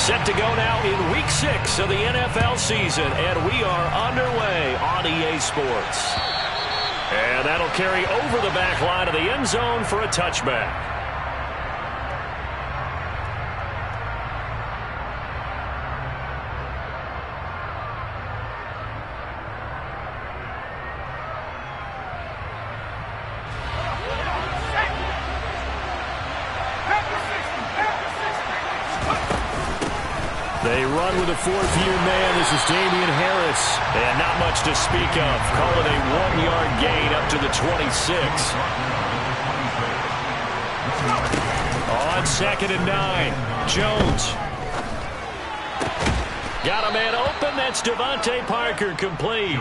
Set to go now in Week 6 of the NFL season, and we are underway on EA Sports. And that'll carry over the back line of the end zone for a touchback. They run with a fourth-year man. This is Damian Harris. And not much to speak of. Call it a 1-yard gain up to the 26. On 2nd and 9. Jones. Got a man open. That's Devontae Parker, complete.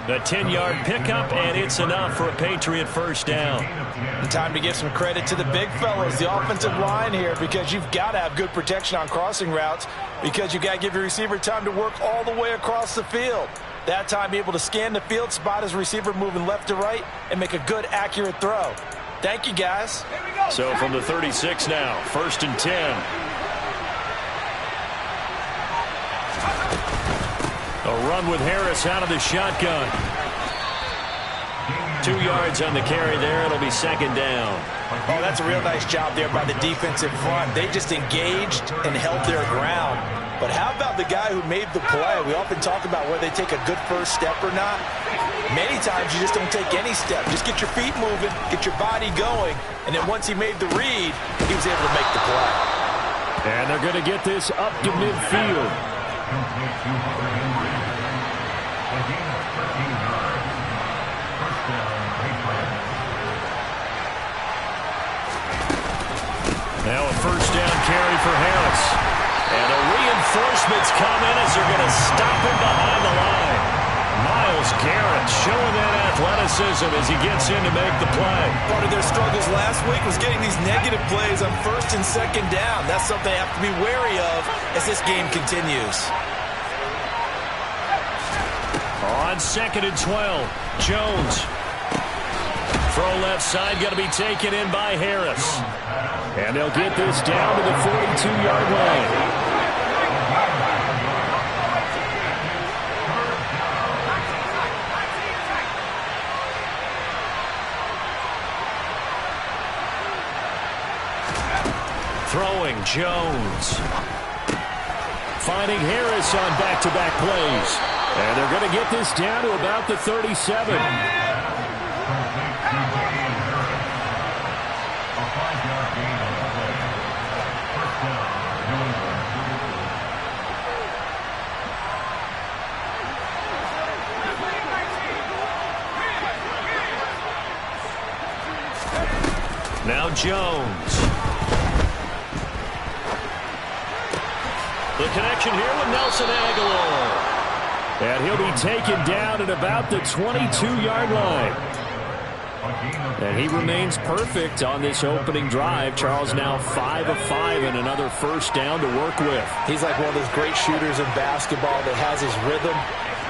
A 10-yard pickup, and it's enough for a Patriot first down. Time to give some credit to the big fellas, the offensive line here, because you've got to have good protection on crossing routes, because you've got to give your receiver time to work all the way across the field. That time, be able to scan the field, spot his receiver moving left to right, and make a good, accurate throw. Thank you, guys. So from the 36 now, 1st and 10. A run with Harris out of the shotgun. 2 yards on the carry there. It'll be 2nd down. Oh, that's a real nice job there by the defensive front. They just engaged and held their ground. But how about the guy who made the play? We often talk about whether they take a good first step or not. Many times you just don't take any step. Just get your feet moving, get your body going, and then once he made the read, he was able to make the play. And they're going to get this up to midfield. Now a first down carry for Harris. And the reinforcements come in as they're going to stop him behind the line. Myles Garrett showing that athleticism as he gets in to make the play. Part of their struggles last week was getting these negative plays on 1st and 2nd down. That's something they have to be wary of as this game continues. On 2nd and 12, Jones. Throw left side, going to be taken in by Harris. And they'll get this down to the 42-yard line. Throwing Jones. Finding Harris on back-to-back plays. And they're going to get this down to about the 37. Now Jones. The connection here with Nelson Aguilar. And he'll be taken down at about the 22-yard line. And he remains perfect on this opening drive. Charles now 5 of 5 and another first down to work with. He's like one of those great shooters in basketball that has his rhythm,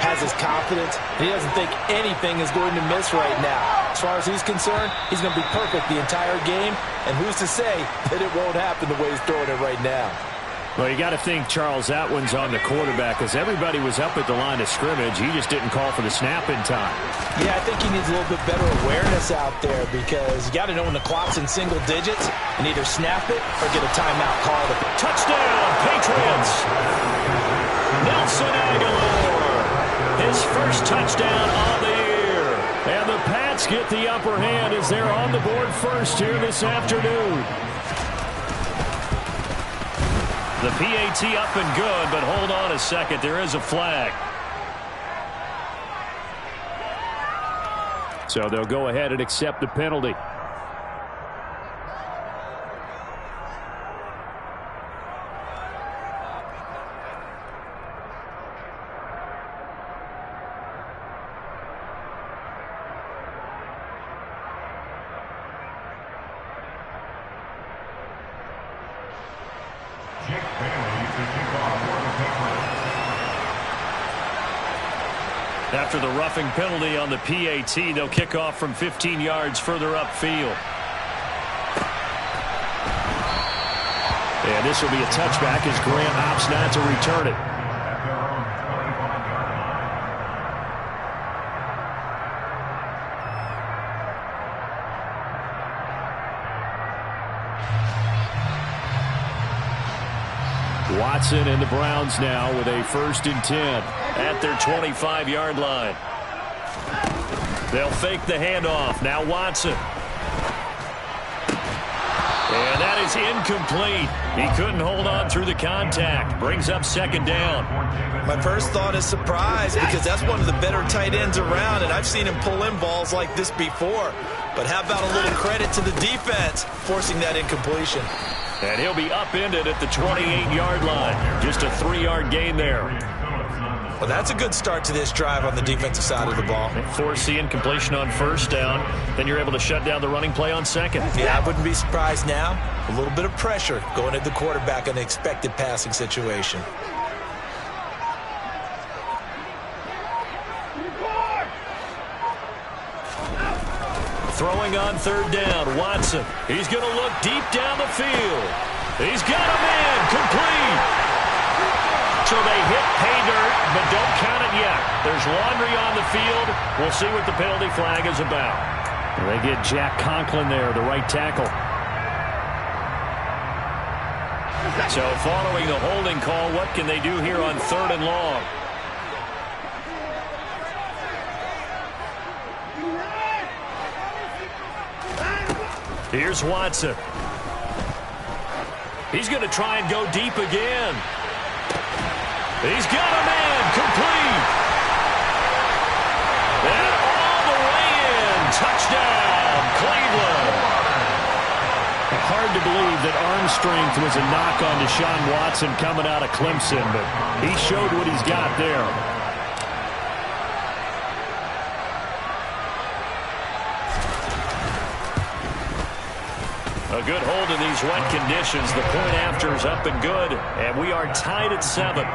has his confidence, and he doesn't think anything is going to miss right now. As far as he's concerned, he's going to be perfect the entire game, and who's to say that it won't happen the way he's throwing it right now. Well, you got to think, Charles, that one's on the quarterback because everybody was up at the line of scrimmage. He just didn't call for the snap in time. Yeah, I think he needs a little bit better awareness out there because you got to know when the clock's in single digits and either snap it or get a timeout called. Touchdown, Patriots! Nelson Aguilar, his first touchdown on the year. And the Pats get the upper hand as they're on the board first here this afternoon. The PAT up and good, but hold on a second. There is a flag. So they'll go ahead and accept the penalty. After the roughing penalty on the PAT, they'll kick off from 15 yards further upfield. And this will be a touchback as Grant opts not to return it. Watson and the Browns now with a 1st and 10 at their 25-yard line. They'll fake the handoff. Now Watson. And that is incomplete. He couldn't hold on through the contact. Brings up 2nd down. My first thought is surprise because that's one of the better tight ends around, and I've seen him pull in balls like this before. But how about a little credit to the defense forcing that incompletion? And he'll be upended at the 28-yard line. Just a 3-yard gain there. Well, that's a good start to this drive on the defensive side of the ball. Force the incompletion on 1st down. Then you're able to shut down the running play on 2nd. Yeah, I wouldn't be surprised now. A little bit of pressure going at the quarterback in an expected passing situation. Throwing on 3rd down, Watson. He's going to look deep down the field. He's got a man, complete. So they hit pay dirt, but don't count it yet. There's laundry on the field. We'll see what the penalty flag is about. They get Jack Conklin there, the right tackle. So following the holding call, what can they do here on 3rd and long? Here's Watson. He's going to try and go deep again. He's got a man, complete. And all the way in. Touchdown, Cleveland. Hard to believe that arm strength was a knock on Deshaun Watson coming out of Clemson, but he showed what he's got there. A good hold in these wet conditions. The point after is up and good, and we are tied at 7.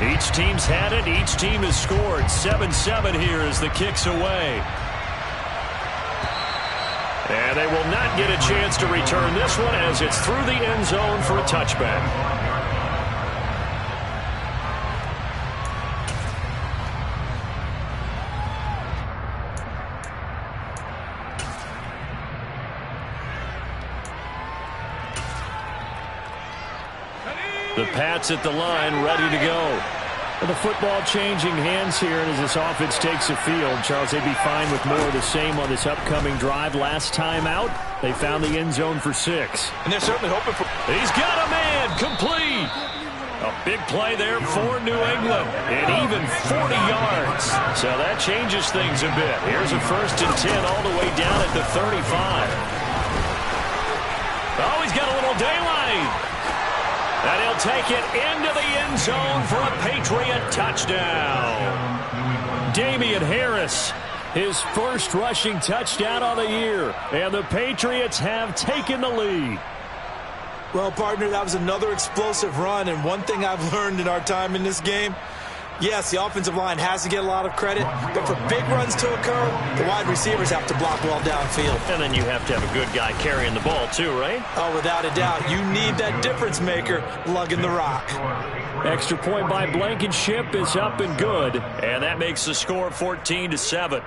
Each team's had it. Each team has scored. 7-7 here as the kick's away. And they will not get a chance to return this one as it's through the end zone for a touchback. The Pats at the line, ready to go. The football changing hands here, and as this offense takes the field, Charles, they'd be fine with more of the same on this upcoming drive. Last time out, they found the end zone for 6. And they're certainly hoping for... He's got a man, complete. A big play there for New England, and even 40 yards. So that changes things a bit. Here's a 1st and 10 all the way down at the 35. Oh, he's got a little daylight. And he'll take it into the end zone for a Patriot touchdown. Damian Harris, his first rushing touchdown of the year. And the Patriots have taken the lead. Well, partner, that was another explosive run. And one thing I've learned in our time in this game, yes, the offensive line has to get a lot of credit, but for big runs to occur, the wide receivers have to block well downfield. And then you have to have a good guy carrying the ball too, right? Oh, without a doubt. You need that difference maker lugging the rock. Extra point by Blankenship is up and good, and that makes the score 14-7.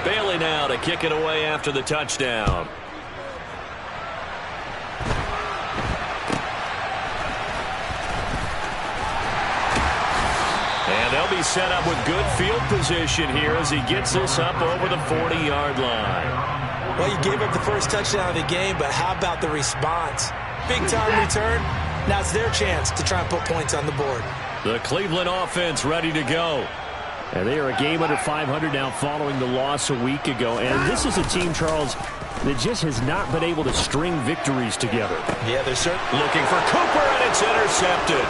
Bailey now to kick it away after the touchdown. And they'll be set up with good field position here as he gets this up over the 40-yard line. Well, you gave up the first touchdown of the game, but how about the response? Big-time return. Now it's their chance to try and put points on the board. The Cleveland offense ready to go. And they are a game under 500 now following the loss a week ago. And this is a team, Charles, that just has not been able to string victories together. Yeah, they're certainly looking for Cooper, and it's intercepted.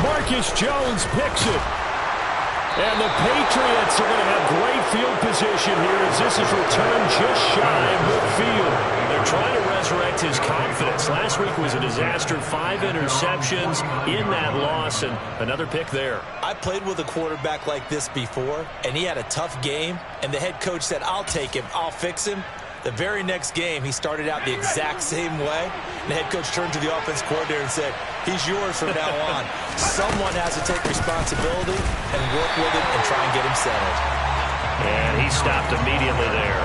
Marcus Jones picks it. And the Patriots are going to have great field position here as this is returned just shy of midfield. They're trying to resurrect his confidence. Last week was a disaster. 5 interceptions in that loss, and another pick there. I played with a quarterback like this before, and he had a tough game, and the head coach said, I'll take him, I'll fix him. The very next game, he started out the exact same way. The head coach turned to the offense coordinator and said, he's yours from now on. Someone has to take responsibility and work with it and try and get him settled. And he stopped immediately there.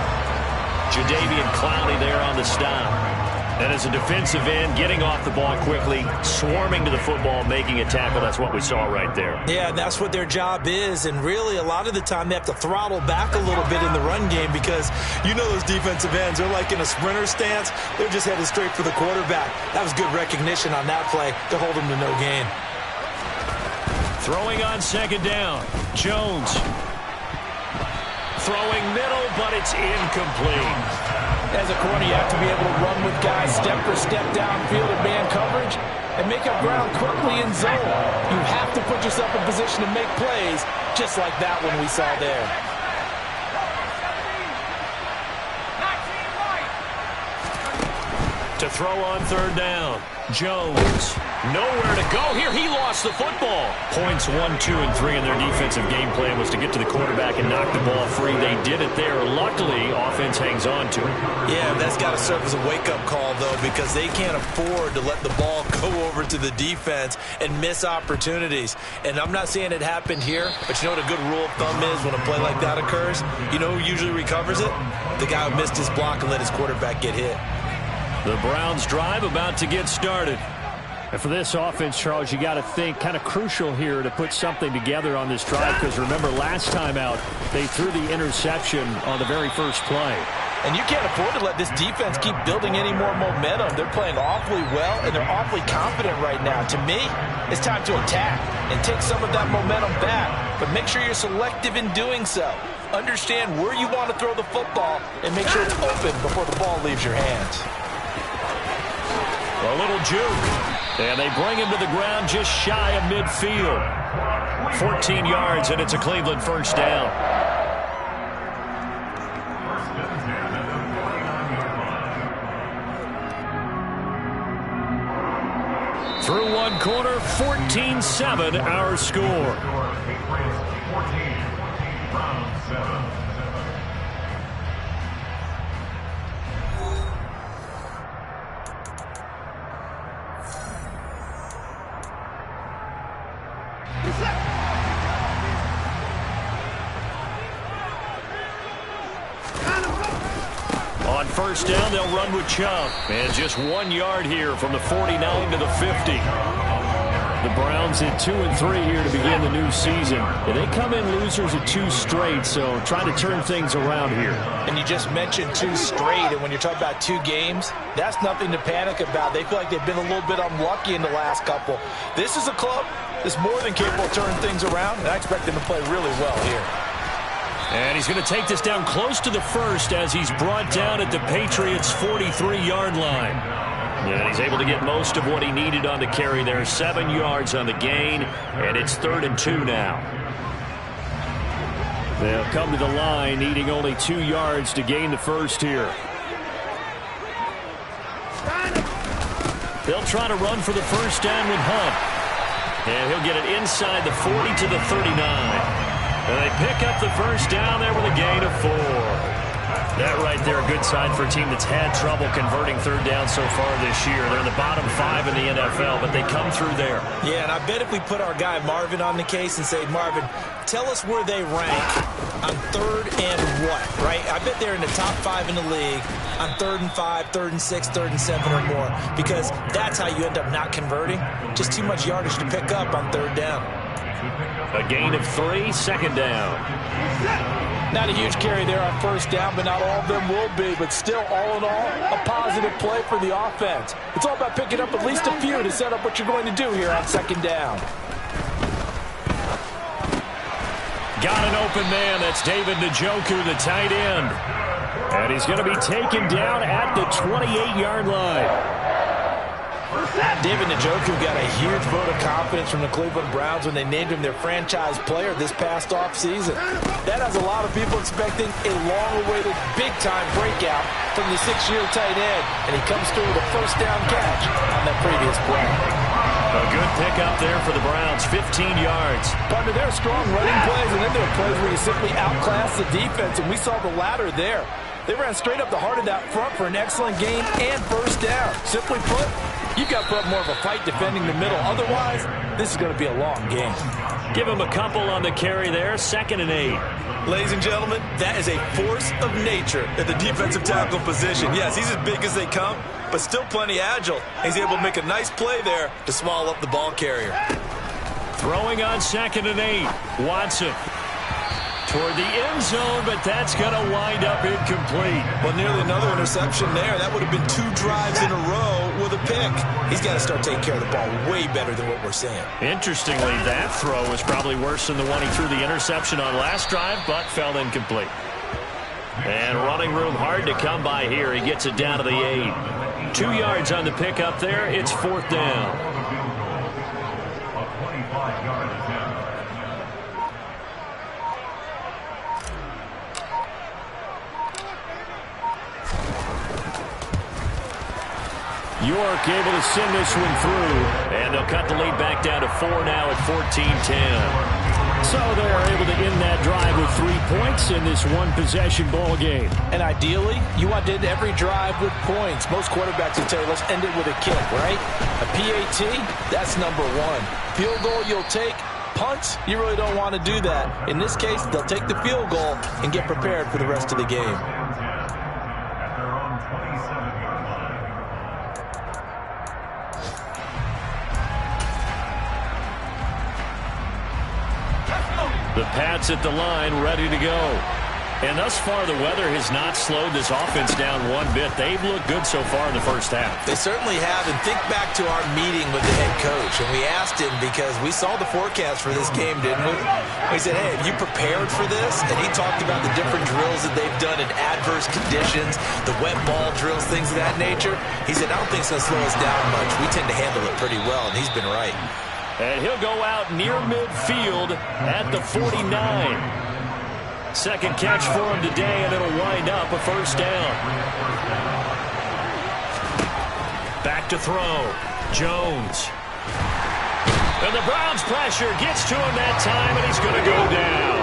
Jadeveon Clowney there on the stop. And as a defensive end, getting off the ball quickly, swarming to the football, making a tackle. That's what we saw right there. Yeah, and that's what their job is. And really, a lot of the time, they have to throttle back a little bit in the run game because you know those defensive ends, they're like in a sprinter stance. They're just headed straight for the quarterback. That was good recognition on that play to hold them to no gain. Throwing on second down. Jones. Throwing middle, but it's incomplete. As a corner, you have to be able to run with guys step for step downfield in man coverage and make up ground quickly in zone. You have to put yourself in position to make plays, just like that one we saw there. To throw on third down. Jones. Nowhere to go here. He lost the football. Points 1, 2, and 3 in their defensive game plan was to get to the quarterback and knock the ball free. They did it there. Luckily, offense hangs on to it. Yeah, that's got to serve as a wake-up call, though, because they can't afford to let the ball go over to the defense and miss opportunities. And I'm not saying it happened here, but you know what a good rule of thumb is when a play like that occurs? You know who usually recovers it? The guy who missed his block and let his quarterback get hit. The Browns drive about to get started. And for this offense, Charles, you got to think kind of crucial here to put something together on this drive because remember last time out they threw the interception on the very first play. And you can't afford to let this defense keep building any more momentum. They're playing awfully well, and they're awfully confident right now. To me, it's time to attack and take some of that momentum back. But make sure you're selective in doing so. Understand where you want to throw the football and make sure it's open before the ball leaves your hands. A little juke. And they bring him to the ground just shy of midfield. 14 yards, and it's a Cleveland first down. Through one quarter, 14-7 our score. On first down, they'll run with Chubb. And just 1 yard here from the 49 to the 50. The Browns at 2-3 here to begin the new season. And they come in losers at 2 straight, so trying to turn things around here. And you just mentioned 2 straight, and when you're talking about 2 games, that's nothing to panic about. They feel like they've been a little bit unlucky in the last couple. This is a club that's more than capable of turning things around, and I expect them to play really well here. And he's going to take this down close to the first as he's brought down at the Patriots' 43-yard line. And he's able to get most of what he needed on the carry there. 7 yards on the gain, and it's 3rd and 2 now. They'll come to the line, needing only 2 yards to gain the first here. They'll try to run for the first down with Hunt. And he'll get it inside the 40 to the 39. And they pick up the first down there with a gain of 4. That right there, a good sign for a team that's had trouble converting third down so far this year. They're in the bottom 5 in the NFL, but they come through there. Yeah, and I bet if we put our guy Marvin on the case and say, Marvin, tell us where they rank on 3rd and what, right? I bet they're in the top 5 in the league on 3rd and 5, 3rd and 6, 3rd and 7 or more, because that's how you end up not converting. Just too much yardage to pick up on 3rd down. A gain of 3, second down. Not a huge carry there on first down, but not all of them will be. But still, all in all, a positive play for the offense. It's all about picking up at least a few to set up what you're going to do here on second down. Got an open man. That's David Njoku, the tight end. And he's going to be taken down at the 28-yard line. David Njoku got a huge vote of confidence from the Cleveland Browns when they named him their franchise player this past offseason. That has a lot of people expecting a long-awaited big-time breakout from the 6-year tight end, and he comes through with a first down catch on that previous play. A good pickup there for the Browns, 15 yards. Partner, there are strong running plays, and then there are plays where you simply outclass the defense, and we saw the latter there. They ran straight up the heart of that front for an excellent gain and first down. Simply put, you've got to put up more of a fight defending the middle. Otherwise, this is going to be a long game. Give him a couple on the carry there, 2nd and 8. Ladies and gentlemen, that is a force of nature at the defensive tackle position. Yes, he's as big as they come, but still plenty agile. He's able to make a nice play there to swallow up the ball carrier. Throwing on 2nd and 8. Watson toward the end zone, but that's going to wind up incomplete. Well, nearly another interception there. That would have been 2 drives in a row with a pick. He's got to start taking care of the ball way better than what we're seeing. Interestingly, that throw was probably worse than the one he threw the interception on last drive, but fell incomplete. And running room hard to come by here. He gets it down to the 8. 2 yards on the pickup there. It's 4th down. York able to send this one through, and they'll cut the lead back down to 4 now at 14-10. So they're able to end that drive with 3 points in this one-possession ball game. And ideally, you want to end every drive with points. Most quarterbacks would tell you, let's end it with a kick, right? A PAT, that's number 1. Field goal you'll take. Punts, you really don't want to do that. In this case, they'll take the field goal and get prepared for the rest of the game. The Pats at the line, ready to go. And thus far, the weather has not slowed this offense down one bit. They've looked good so far in the first half. They certainly have. And think back to our meeting with the head coach. And we asked him, because we saw the forecast for this game, didn't we? We said, hey, have you prepared for this? And he talked about the different drills that they've done in adverse conditions, the wet ball drills, things of that nature. He said, I don't think it's going to slow us down much. We tend to handle it pretty well, and he's been right. And he'll go out near midfield at the 49. Second catch for him today, and it'll wind up a first down. Back to throw. Jones. And the Browns pressure gets to him that time, and he's going to go down.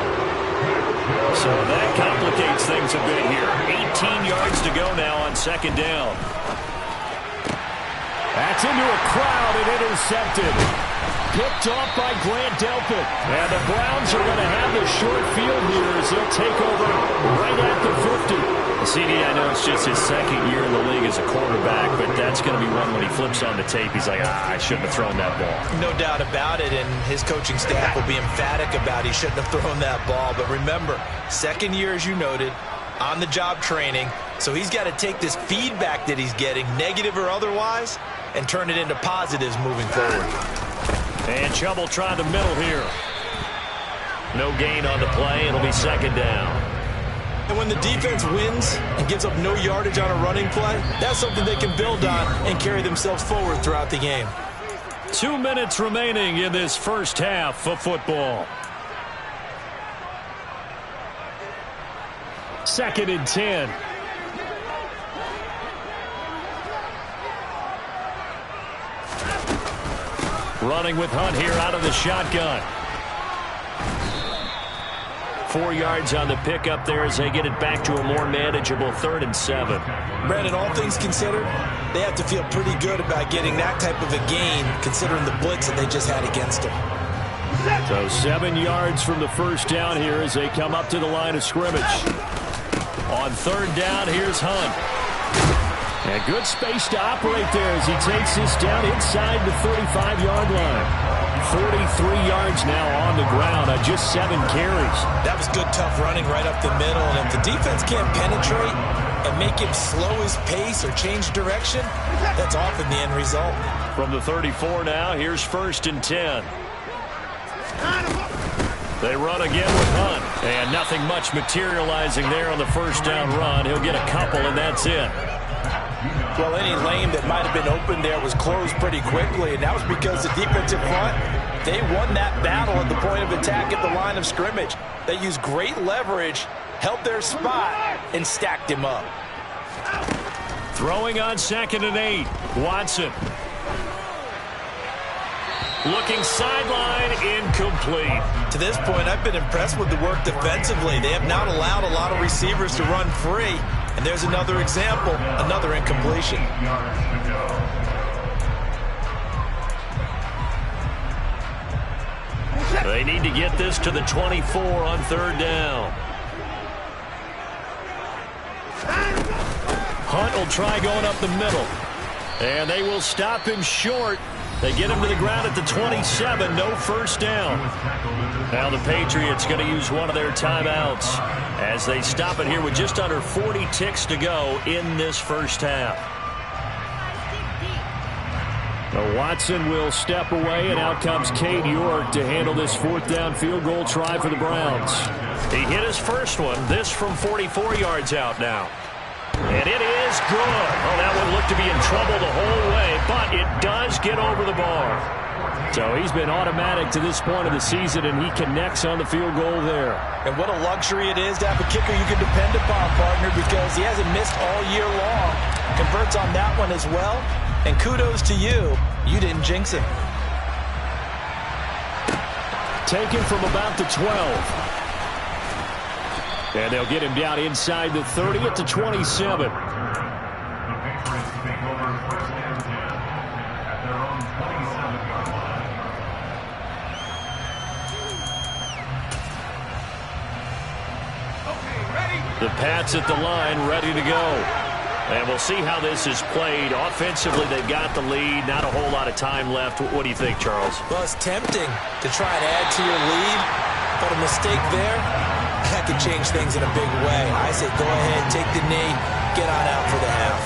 So that complicates things a bit here. 18 yards to go now on 2nd down. That's into a crowd and intercepted. Picked off by Grant Delpit. And the Browns are going to have the short field here as they'll take over right at the 50. CD, I know it's just his 2nd year in the league as a quarterback, but that's going to be one when he flips on the tape. He's like, I shouldn't have thrown that ball. No doubt about it, and his coaching staff will be emphatic about he shouldn't have thrown that ball. But remember, 2nd year, as you noted, on-the-job training. So he's got to take this feedback that he's getting, negative or otherwise, and turn it into positives moving forward. And Chubb will try the middle here. No gain on the play. It'll be 2nd down. And when the defense wins and gives up no yardage on a running play, that's something they can build on and carry themselves forward throughout the game. 2 minutes remaining in this first half of football. 2nd and 10. Running with Hunt here out of the shotgun. 4 yards on the pickup there as they get it back to a more manageable 3rd and 7. Brandon, all things considered, they have to feel pretty good about getting that type of a gain considering the blitz that they just had against them. So 7 yards from the first down here as they come up to the line of scrimmage. On 3rd down, here's Hunt. And good space to operate there as he takes this down inside the 35-yard line. 43 yards now on the ground on just 7 carries. That was good, tough running right up the middle. And if the defense can't penetrate and make him slow his pace or change direction, that's often the end result. From the 34 now, here's 1st and 10. They run again with Hunt. And nothing much materializing there on the first down run. He'll get a couple, and that's it. Well, any lane that might have been open there was closed pretty quickly, and that was because the defensive front, they won that battle at the point of attack at the line of scrimmage. They used great leverage, held their spot, and stacked him up. Throwing on 2nd and 8. Watson. Looking sideline, incomplete. To this point, I've been impressed with the work defensively. They have not allowed a lot of receivers to run free. And there's another example, another incompletion. They need to get this to the 24 on 3rd down. Hunt will try going up the middle. And they will stop him short. They get him to the ground at the 27. No first down. Now the Patriots going to use one of their timeouts as they stop it here with just under 40 ticks to go in this first half. Now Watson will step away, and out comes Cade York to handle this 4th down field goal try for the Browns. He hit his first one. This from 44 yards out now. And it is good. Oh, that one looked to be in trouble the whole way, but it does get over the bar. So he's been automatic to this point of the season, and he connects on the field goal there. And what a luxury it is to have a kicker you can depend upon, partner, because he hasn't missed all year long. Converts on that one as well. And kudos to you. You didn't jinx him. Taken from about the 12. And they'll get him down inside the 30 at the 27. The Pats at the line, ready to go. And we'll see how this is played. Offensively, they've got the lead. Not a whole lot of time left. What do you think, Charles? Well, it's tempting to try and add to your lead, but a mistake there, that could change things in a big way. I say go ahead, take the knee, get on out for the half.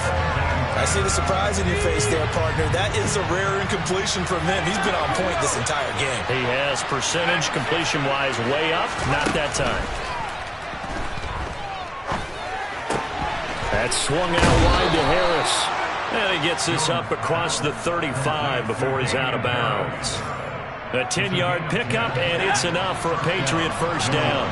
I see the surprise in your face there, partner. That is a rare incompletion from him. He's been on point this entire game. He has percentage completion-wise way up. Not that time. That's swung out wide to Harris. And he gets this up across the 35 before he's out of bounds. A 10-yard pickup, and it's enough for a Patriot first down.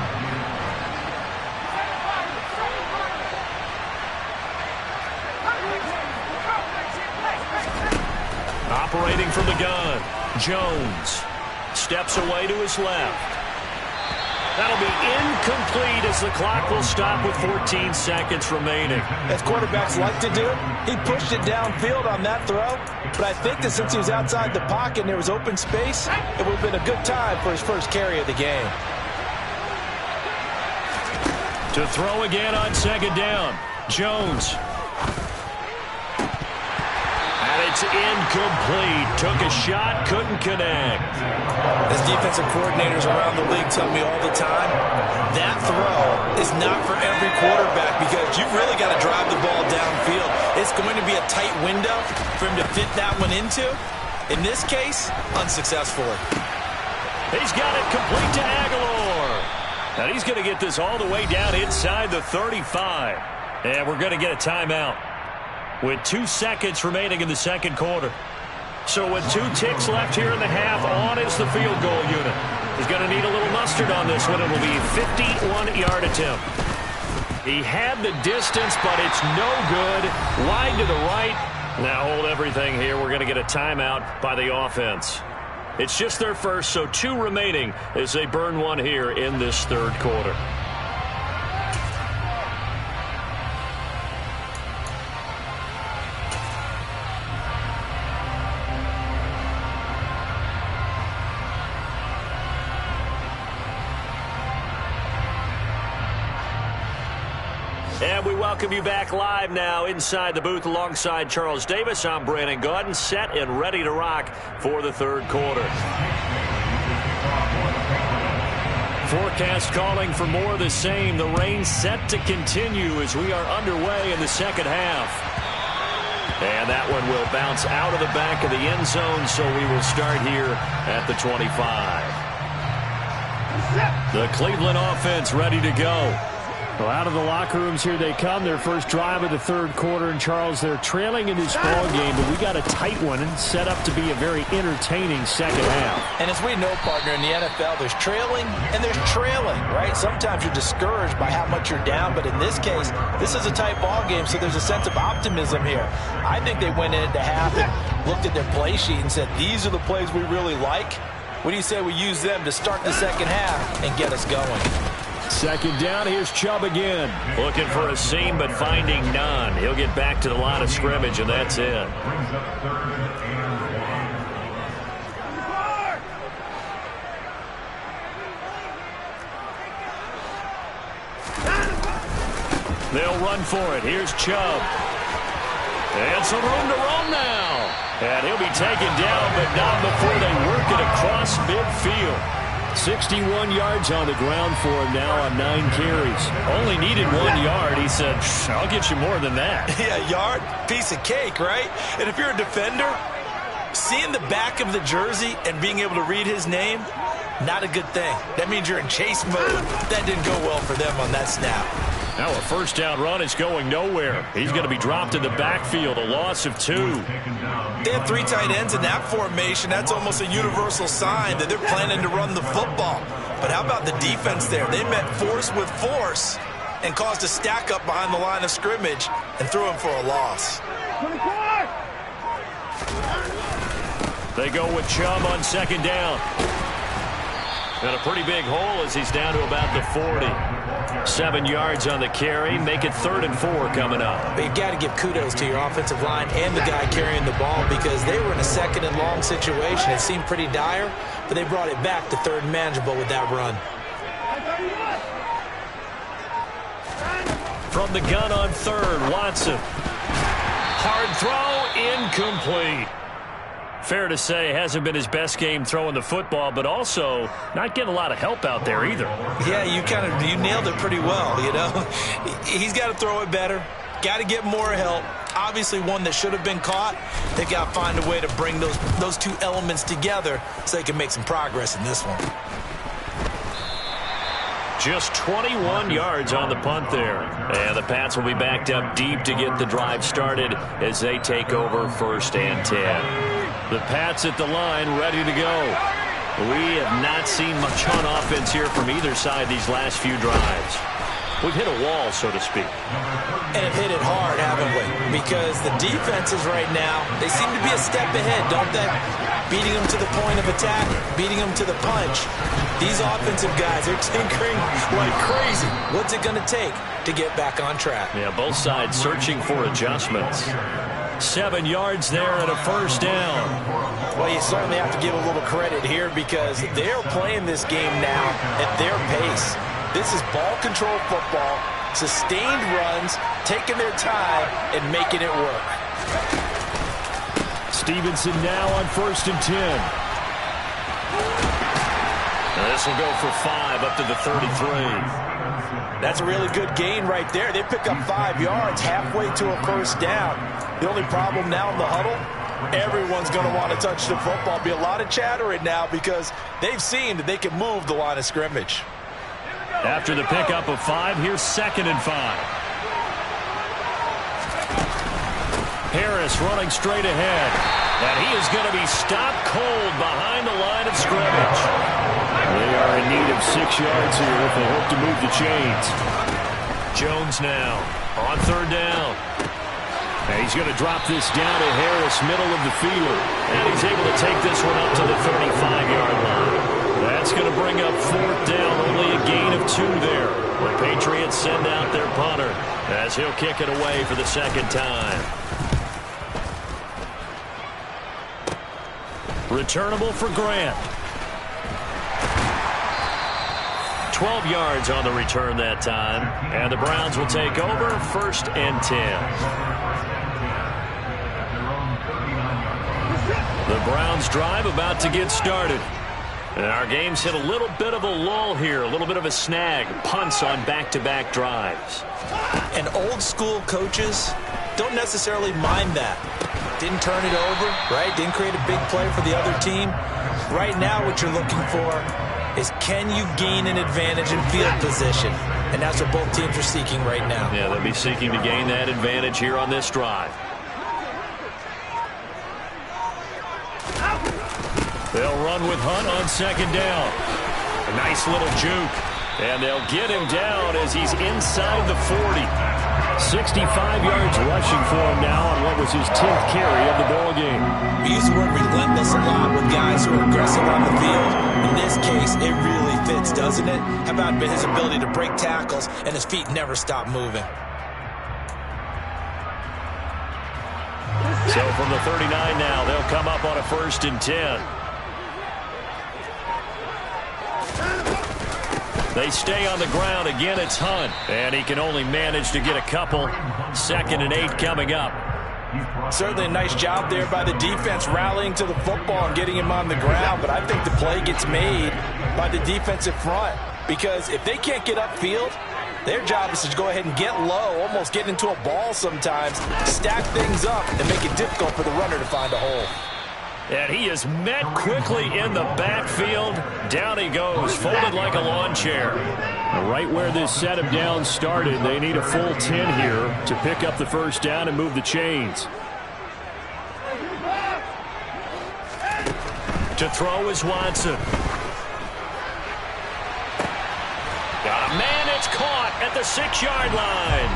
Operating from the gun, Jones steps away to his left. That'll be incomplete as the clock will stop with 14 seconds remaining. As quarterbacks like to do, he pushed it downfield on that throw. But I think that since he was outside the pocket and there was open space, it would have been a good time for his first carry of the game. To throw again on 2nd down, Jones. It's incomplete. Took a shot, couldn't connect. As defensive coordinators around the league tell me all the time, that throw is not for every quarterback because you've really got to drive the ball downfield. It's going to be a tight window for him to fit that one into. In this case, unsuccessfully. He's got it complete to Aguilar. And he's going to get this all the way down inside the 35. And we're going to get a timeout with 2 seconds remaining in the second quarter. So with 2 ticks left here in the half, on is the field goal unit. He's going to need a little mustard on this one. It will be a 51-yard attempt. He had the distance, but it's no good. Wide to the right. Now hold everything here. We're going to get a timeout by the offense. It's just their first, so 2 remaining as they burn one here in this third quarter. And we welcome you back live now inside the booth alongside Charles Davis. I'm Brandon Gaudin, set and ready to rock for the third quarter. Forecast calling for more of the same. The rain set to continue as we are underway in the second half. And that one will bounce out of the back of the end zone, so we will start here at the 25. The Cleveland offense ready to go. Well, out of the locker rooms here they come. Their first drive of the third quarter. And, Charles, they're trailing in this ball game, but we got a tight one and set up to be a very entertaining second half. And as we know, partner, in the NFL, there's trailing and there's trailing, right? Sometimes you're discouraged by how much you're down, but in this case, this is a tight ball game, so there's a sense of optimism here. I think they went into half and looked at their play sheet and said, these are the plays we really like. What do you say we use them to start the second half and get us going? Second down, here's Chubb again. Looking for a seam, but finding none. He'll get back to the line of scrimmage, and that's it. They'll run for it. Here's Chubb. And some room to roam now. And he'll be taken down, but not before they work it across midfield. 61 yards on the ground for him now on 9 carries. Only needed 1 yard. He said, I'll get you more than that. Yeah, yard, piece of cake, right? And if you're a defender, seeing the back of the jersey and being able to read his name, not a good thing. That means you're in chase mode. That didn't go well for them on that snap. Now a first down run is going nowhere. He's going to be dropped in the backfield, a loss of 2. They have 3 tight ends in that formation. That's almost a universal sign that they're planning to run the football. But how about the defense there? They met force with force and caused a stack up behind the line of scrimmage and threw him for a loss. They go with Chubb on second down. And a pretty big hole as he's down to about the 40. 7 yards on the carry. Make it 3rd and 4 coming up. But you've got to give kudos to your offensive line and the guy carrying the ball because they were in a 2nd and long situation. It seemed pretty dire, but they brought it back to 3rd and manageable with that run. From the gun on 3rd, Watson. Hard throw, incomplete. Fair to say, hasn't been his best game throwing the football, but also not getting a lot of help out there either. Yeah, you nailed it pretty well, you know. He's got to throw it better. Got to get more help. Obviously one that should have been caught. They got to find a way to bring those 2 elements together so they can make some progress in this one. Just 21 yards on the punt there. And the Pats will be backed up deep to get the drive started as they take over 1st and 10. The Pats at the line, ready to go. We have not seen much on offense here from either side these last few drives. We've hit a wall, so to speak. And have hit it hard, haven't we? Because the defenses right now, they seem to be a step ahead, don't they? Beating them to the point of attack, beating them to the punch. These offensive guys are tinkering like crazy. What's it going to take to get back on track? Yeah, both sides searching for adjustments. 7 yards there and a 1st down. Well, you certainly have to give a little credit here because they're playing this game now at their pace. This is ball control football, sustained runs, taking their time and making it work. Stevenson now on 1st and 10. And this will go for 5 up to the 33. That's a really good gain right there. They pick up 5 yards halfway to a 1st down. The only problem now in the huddle, everyone's going to want to touch the football. Be a lot of chattering now because they've seen that they can move the line of scrimmage. After the pickup of 5, here's 2nd and 5. Harris running straight ahead. And he is going to be stopped cold behind the line of scrimmage. They are in need of 6 yards here if they hope to move the chains. Jones now on 3rd down. And he's going to drop this down to Harris, middle of the field. And he's able to take this one up to the 35-yard line. That's going to bring up 4th down, only a gain of 2 there. The Patriots send out their punter as he'll kick it away for the 2nd time. Returnable for Grant. 12 yards on the return that time. And the Browns will take over 1st and 10. The Browns drive about to get started. And our game's hit a little bit of a lull here, a little bit of a snag. Punts on back-to-back drives. And old-school coaches don't necessarily mind that. Didn't turn it over, right? Didn't create a big play for the other team. Right now what you're looking for is can you gain an advantage in field position? And that's what both teams are seeking right now. Yeah, they'll be seeking to gain that advantage here on this drive. They'll run with Hunt on second down. A nice little juke. And they'll get him down as he's inside the 40. 65 yards rushing for him now on what was his 10th carry of the ball game. We use the word relentless a lot with guys who are aggressive on the field. In this case, it really fits, doesn't it? How about his ability to break tackles and his feet never stop moving? So from the 39 now, they'll come up on a 1st and 10. They stay on the ground. Again, it's Hunt. And he can only manage to get a couple. 2nd and 8 coming up. Certainly a nice job there by the defense rallying to the football and getting him on the ground. But I think the play gets made by the defensive front. Because if they can't get upfield, their job is to go ahead and get low, almost get into a ball sometimes, stack things up, and make it difficult for the runner to find a hole. And he is met quickly in the backfield. Down he goes, folded like a lawn chair. Right where this set him down started, they need a full 10 here to pick up the 1st down and move the chains. To throw is Watson. Got a man, it's caught at the 6-yard line.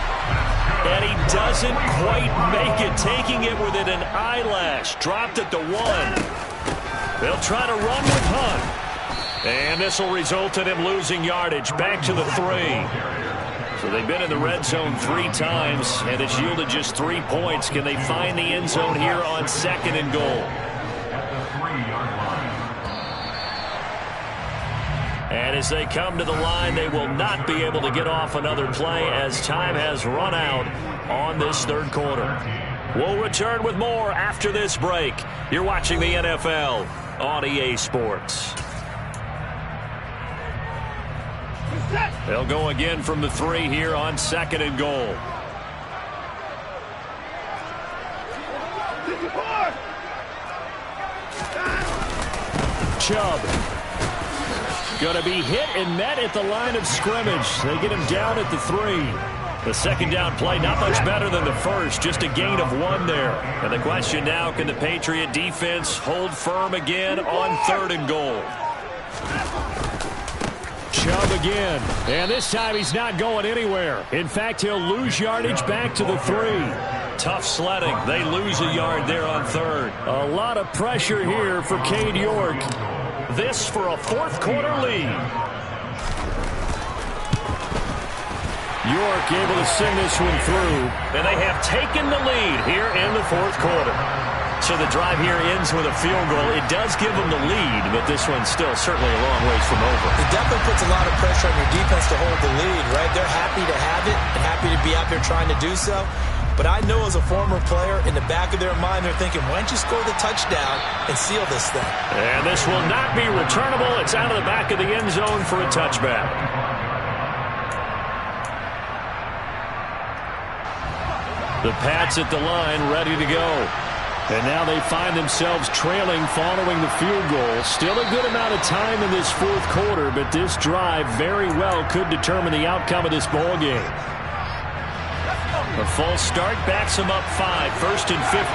And he doesn't quite make it, taking it within an eyelash. Dropped at the 1. They'll try to run with Hunt. And this will result in him losing yardage back to the 3. So they've been in the red zone 3 times, and it's yielded just 3 points. Can they find the end zone here on 2nd and goal? And as they come to the line, they will not be able to get off another play as time has run out on this 3rd quarter. We'll return with more after this break. You're watching the NFL on EA Sports. They'll go again from the 3 here on 2nd and goal. Chubb. Going to be hit and met at the line of scrimmage. They get him down at the 3. The 2nd down play, not much better than the 1st, just a gain of 1 there. And the question now, can the Patriot defense hold firm again on 3rd and goal? Chubb again. And this time he's not going anywhere. In fact, he'll lose yardage back to the 3. Tough sledding. They lose a yard there on 3rd. A lot of pressure here for Cade York. This for a 4th quarter lead. York able to sing this one through, and they have taken the lead here in the 4th quarter. So the drive here ends with a field goal. It does give them the lead, but this one's still certainly a long ways from over. It definitely puts a lot of pressure on your defense to hold the lead, right? They're happy to have it and happy to be out there trying to do so. But I know as a former player, in the back of their mind, they're thinking, why don't you score the touchdown and seal this thing? And this will not be returnable. It's out of the back of the end zone for a touchback. The Pats at the line, ready to go. And now they find themselves trailing following the field goal. Still a good amount of time in this 4th quarter, but this drive very well could determine the outcome of this ball game. A false start backs him up 5, 1st and 15.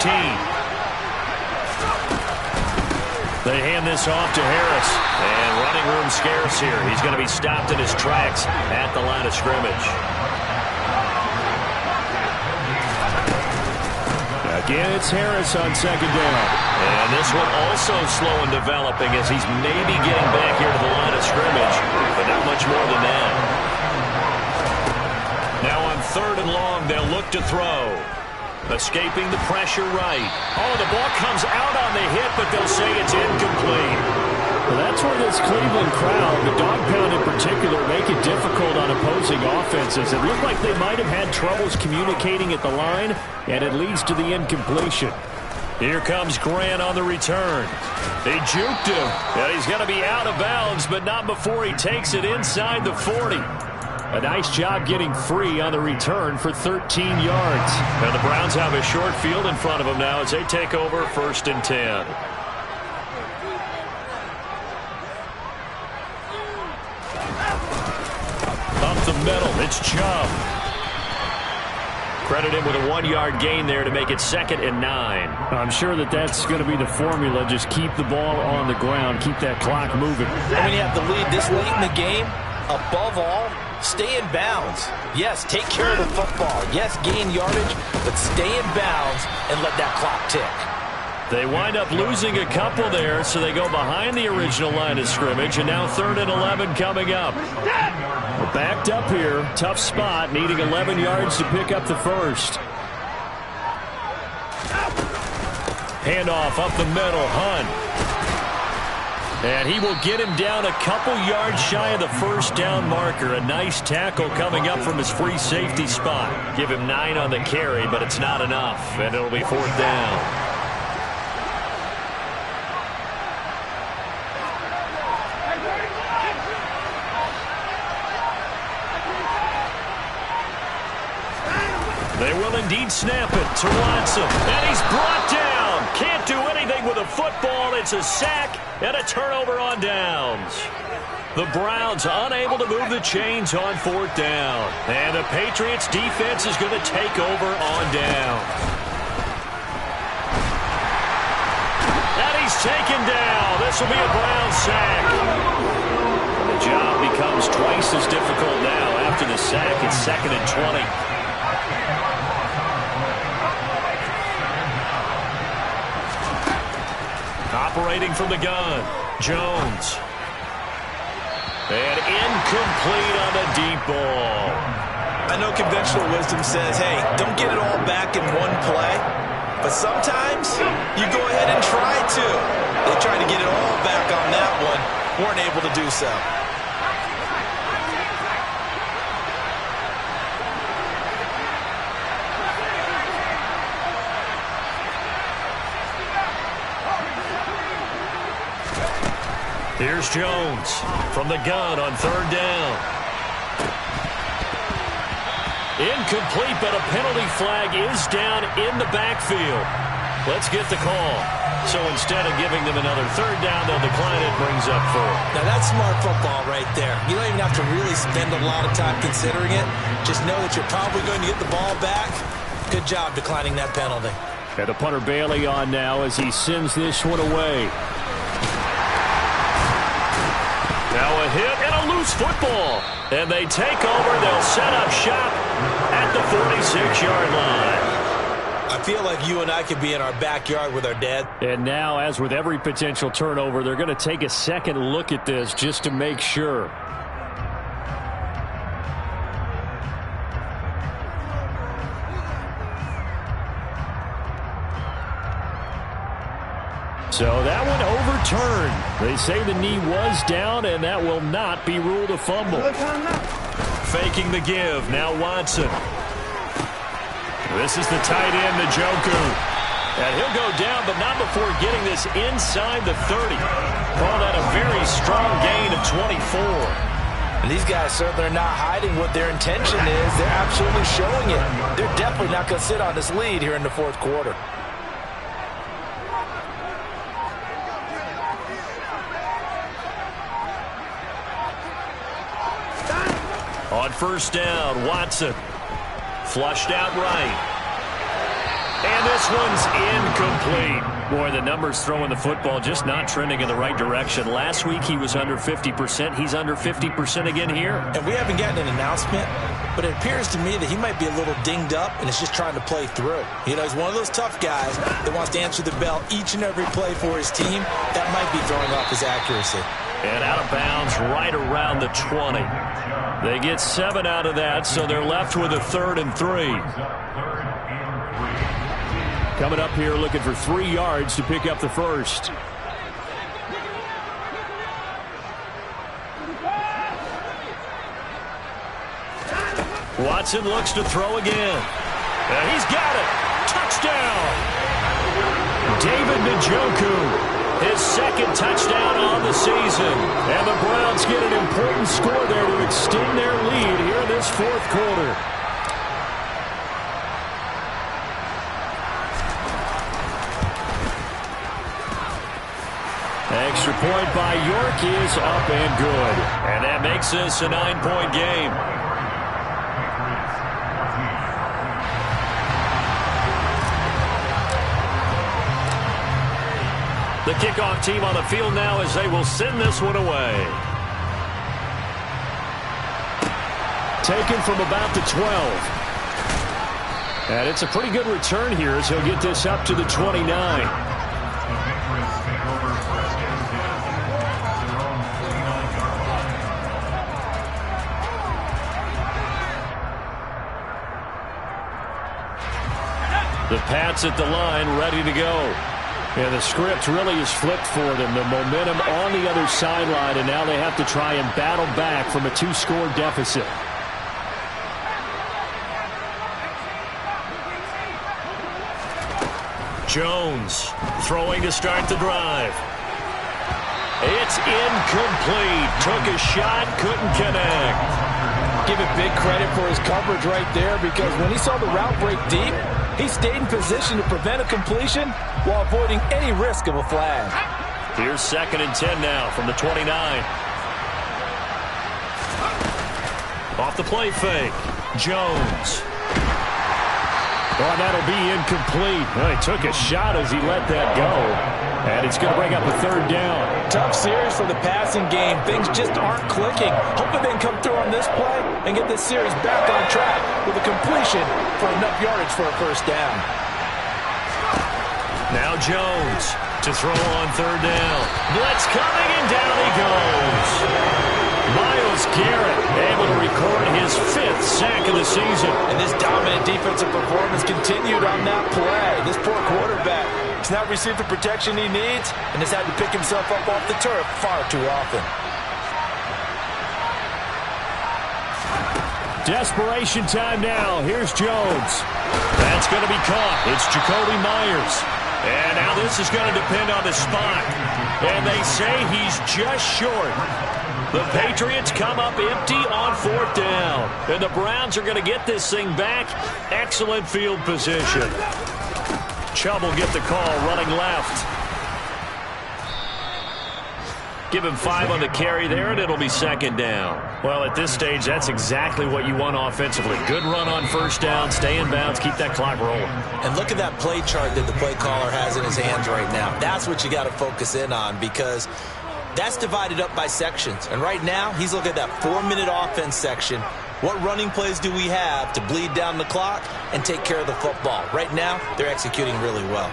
They hand this off to Harris. And running room scarce here. He's going to be stopped in his tracks at the line of scrimmage. Again, it's Harris on 2nd down. And this one also slow in developing as he's maybe getting back here to the line of scrimmage, but not much more than that. Now on 3rd and long, they'll look to throw. Escaping the pressure right. Oh, the ball comes out on the hit, but they'll say it's incomplete. Well, that's where this Cleveland crowd, the dog pound in particular, make it difficult on opposing offenses. It looked like they might have had troubles communicating at the line, and it leads to the incompletion. Here comes Grant on the return. They juked him, and he's going to be out of bounds, but not before he takes it inside the 40. A nice job getting free on the return for 13 yards. Now the Browns have a short field in front of them now as they take over 1st and 10. middle. It's Chubb. Credit him with a 1-yard gain there to make it 2nd and 9. I'm sure that's going to be the formula. Just keep the ball on the ground. Keep that clock moving. And when you have the lead this late in the game, above all, stay in bounds. Yes, take care of the football. Yes, gain yardage, but stay in bounds and let that clock tick. They wind up losing a couple there, so they go behind the original line of scrimmage, and now 3rd and 11 coming up. We're backed up here. Tough spot, needing 11 yards to pick up the first. Handoff up the middle, Hunt. And he will get him down a couple yards shy of the first down marker. A nice tackle coming up from his free safety spot. Give him 9 on the carry, but it's not enough, and it'll be 4th down. They will indeed snap it to Watson. And he's brought down. Can't do anything with a football. It's a sack and a turnover on downs. The Browns unable to move the chains on 4th down. And the Patriots defense is going to take over on downs. And he's taken down. This will be a Brown sack. And the job becomes twice as difficult now. After the sack, it's 2nd and 20. Operating from the gun, Jones. And incomplete on the deep ball. I know conventional wisdom says, hey, don't get it all back in one play. But sometimes you go ahead and try to. They tried to get it all back on that one. Weren't able to do so. Here's Jones from the gun on 3rd down. Incomplete, but a penalty flag is down in the backfield. Let's get the call. So instead of giving them another 3rd down, they'll decline it, brings up 4th. Now that's smart football right there. You don't even have to really spend a lot of time considering it. Just know that you're probably going to get the ball back. Good job declining that penalty. And the punter Bailey on now as he sends this one away. Now a hit and a loose football. And they take over. They'll set up shop at the 46-yard line. I feel like you and I could be in our backyard with our dad. And now, as with every potential turnover, they're going to take a second look at this just to make sure. So that one overturned. They say the knee was down, and that will not be ruled a fumble. Faking the give. Now Watson. This is the tight end, Njoku. And he'll go down, but not before getting this inside the 30. Call that a very strong gain of 24. And these guys certainly are not hiding what their intention is. They're absolutely showing it. They're definitely not going to sit on this lead here in the 4th quarter. On 1st down, Watson. Flushed out right. And this one's incomplete. Boy, the numbers throwing the football just not trending in the right direction. Last week he was under 50%. He's under 50% again here. And we haven't gotten an announcement, but it appears to me that he might be a little dinged up and is just trying to play through. You know, he's one of those tough guys that wants to answer the bell each and every play for his team. That might be throwing off his accuracy. And out of bounds right around the 20. They get 7 out of that, so they're left with a 3rd and 3. Coming up here looking for 3 yards to pick up the first. Watson looks to throw again. And he's got it. Touchdown. David Njoku. His 2nd touchdown on the season. And the Browns get an important score there to extend their lead here in this 4th quarter. Extra point by York is up and good. And that makes this a 9-point game. The kickoff team on the field now as they will send this one away. Taken from about the 12. And it's a pretty good return here as he'll get this up to the 29. The Pats at the line, ready to go. And the script really is flipped for them. The momentum on the other sideline, and now they have to try and battle back from a 2-score deficit. Jones throwing to start the drive. It's incomplete. Took a shot, couldn't connect. Give it big credit for his coverage right there, because when he saw the route break deep, he stayed in position to prevent a completion while avoiding any risk of a flag. Here's 2nd and 10 now from the 29. Off the play fake. Jones. Oh, that'll be incomplete. Well, he took a shot as he let that go. And it's going to bring up a 3rd down. Tough series for the passing game. Things just aren't clicking. Hoping they can come through on this play and get this series back on track with a completion for enough yardage for a 1st down. Now Jones to throw on 3rd down. Blitz coming, and down he goes. Myles Garrett able to record his 5th sack of the season. And this dominant defensive performance continued on that play. This poor quarterback has not received the protection he needs and has had to pick himself up off the turf far too often. Desperation time now. Here's Jones. That's going to be caught. It's Jacoby Myers. And now this is going to depend on the spot. And they say he's just short. The Patriots come up empty on 4th down. And the Browns are going to get this thing back. Excellent field position. Chubb will get the call running left. Give him 5 on the carry there, and it'll be 2nd down. Well, at this stage, that's exactly what you want offensively. Good run on 1st down, stay in bounds, keep that clock rolling. And look at that play chart that the play caller has in his hands right now. That's what you got to focus in on, because that's divided up by sections. And right now, he's looking at that 4-minute offense section. What running plays do we have to bleed down the clock and take care of the football? Right now, they're executing really well.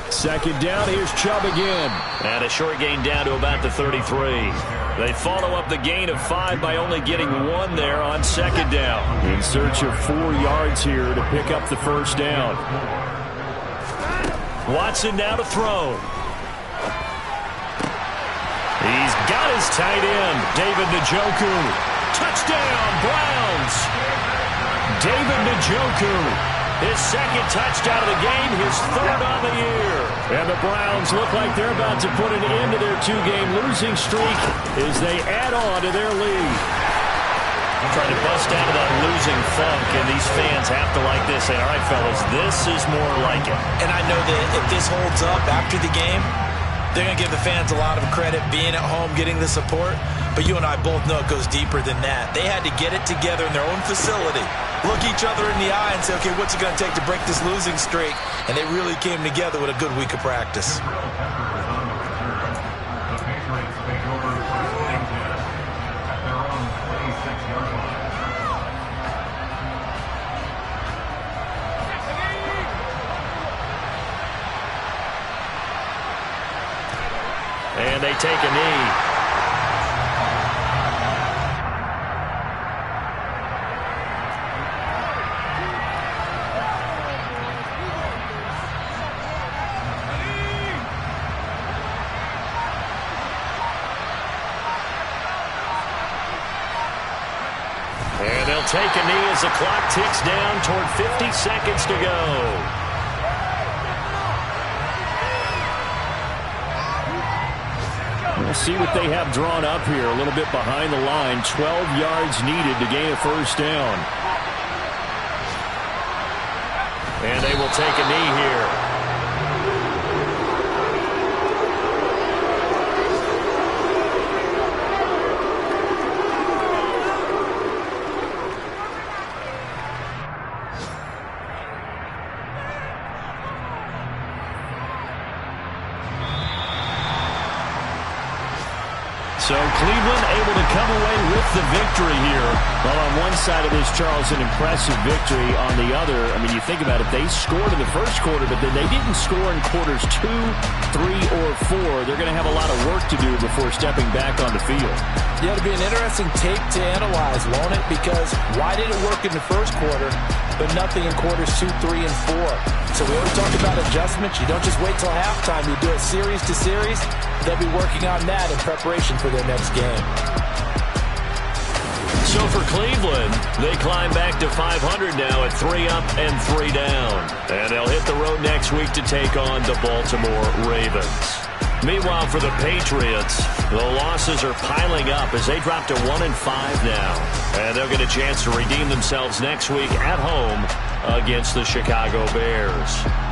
2nd down, here's Chubb again. And a short gain down to about the 33. They follow up the gain of 5 by only getting 1 there on 2nd down. In search of 4 yards here to pick up the 1st down. Watson now to throw. He's got his tight end, David Njoku. Touchdown, Browns. David Njoku. His 2nd touchdown of the game, his 3rd on the year. And the Browns look like they're about to put an end to their 2-game losing streak as they add on to their lead. Trying to bust out of that losing funk, and these fans have to like this. Say, all right, fellas, this is more like it. And I know that if this holds up after the game, they're going to give the fans a lot of credit being at home, getting the support. But you and I both know it goes deeper than that. They had to get it together in their own facility, look each other in the eye and say, okay, what's it going to take to break this losing streak? And they really came together with a good week of practice. And they take a knee. And they'll take a knee as the clock ticks down toward 50 seconds to go. We'll see what they have drawn up here. A little bit behind the line. 12 yards needed to gain a 1st down. And they will take a knee here. So Cleveland able to come away with the victory here. Well, on one side of this, Charles, an impressive victory. On the other, I mean, you think about it, they scored in the first quarter, but then they didn't score in quarters 2, 3, or 4. They're going to have a lot of work to do before stepping back on the field. Yeah, it'll be an interesting tape to analyze, won't it? Because why did it work in the first quarter, but nothing in quarters 2, 3, and 4? So we always talk about adjustments. You don't just wait till halftime. You do it series to series. They'll be working on that in preparation for their next game. So for Cleveland, they climb back to 500 now at 3 up and 3 down. And they'll hit the road next week to take on the Baltimore Ravens. Meanwhile, for the Patriots, the losses are piling up as they drop to 1-5 now. And they'll get a chance to redeem themselves next week at home against the Chicago Bears.